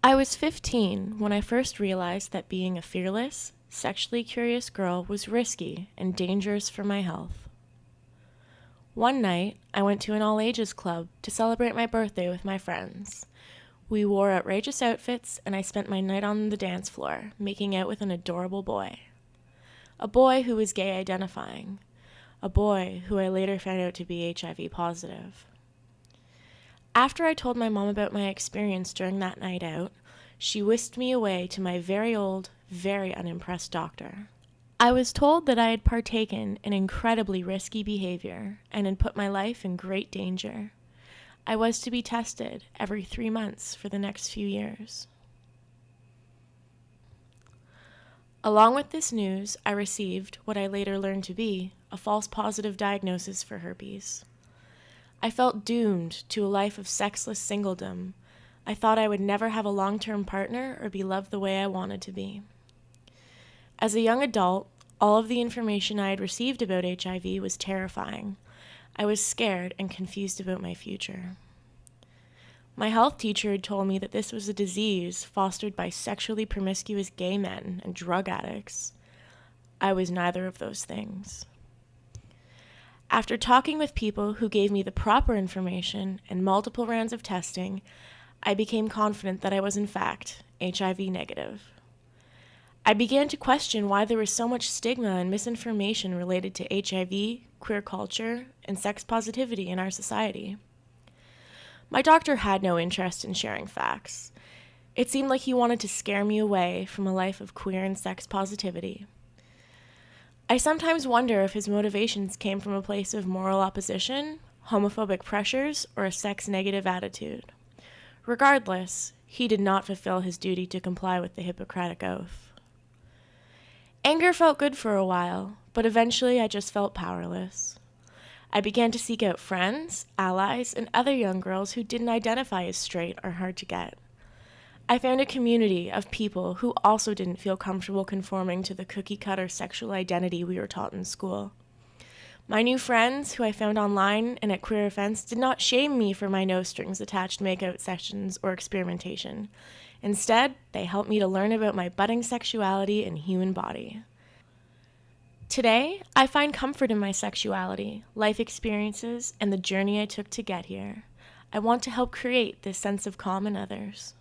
I was 15 when I first realized that being a fearless, sexually curious girl was risky and dangerous for my health. One night, I went to an all-ages club to celebrate my birthday with my friends. We wore outrageous outfits, and I spent my night on the dance floor, making out with an adorable boy. A boy who was gay identifying. A boy who I later found out to be HIV positive. After I told my mom about my experience during that night out, she whisked me away to my very old, very unimpressed doctor. I was told that I had partaken in incredibly risky behavior and had put my life in great danger. I was to be tested every 3 months for the next few years. Along with this news, I received what I later learned to be a false positive diagnosis for herpes. I felt doomed to a life of sexless singledom. I thought I would never have a long-term partner or be loved the way I wanted to be. As a young adult, all of the information I had received about HIV was terrifying. I was scared and confused about my future. My health teacher had told me that this was a disease fostered by sexually promiscuous gay men and drug addicts. I was neither of those things. After talking with people who gave me the proper information and multiple rounds of testing, I became confident that I was in fact HIV negative. I began to question why there was so much stigma and misinformation related to HIV, queer culture, and sex positivity in our society. My doctor had no interest in sharing facts. It seemed like he wanted to scare me away from a life of queer and sex positivity. I sometimes wonder if his motivations came from a place of moral opposition, homophobic pressures, or a sex-negative attitude. Regardless, he did not fulfill his duty to comply with the Hippocratic Oath. Anger felt good for a while, but eventually I just felt powerless. I began to seek out friends, allies, and other young girls who didn't identify as straight or hard to get. I found a community of people who also didn't feel comfortable conforming to the cookie-cutter sexual identity we were taught in school. My new friends, who I found online and at queer events, did not shame me for my no-strings-attached makeout sessions or experimentation. Instead, they helped me to learn about my budding sexuality and human body. Today, I find comfort in my sexuality, life experiences, and the journey I took to get here. I want to help create this sense of calm in others.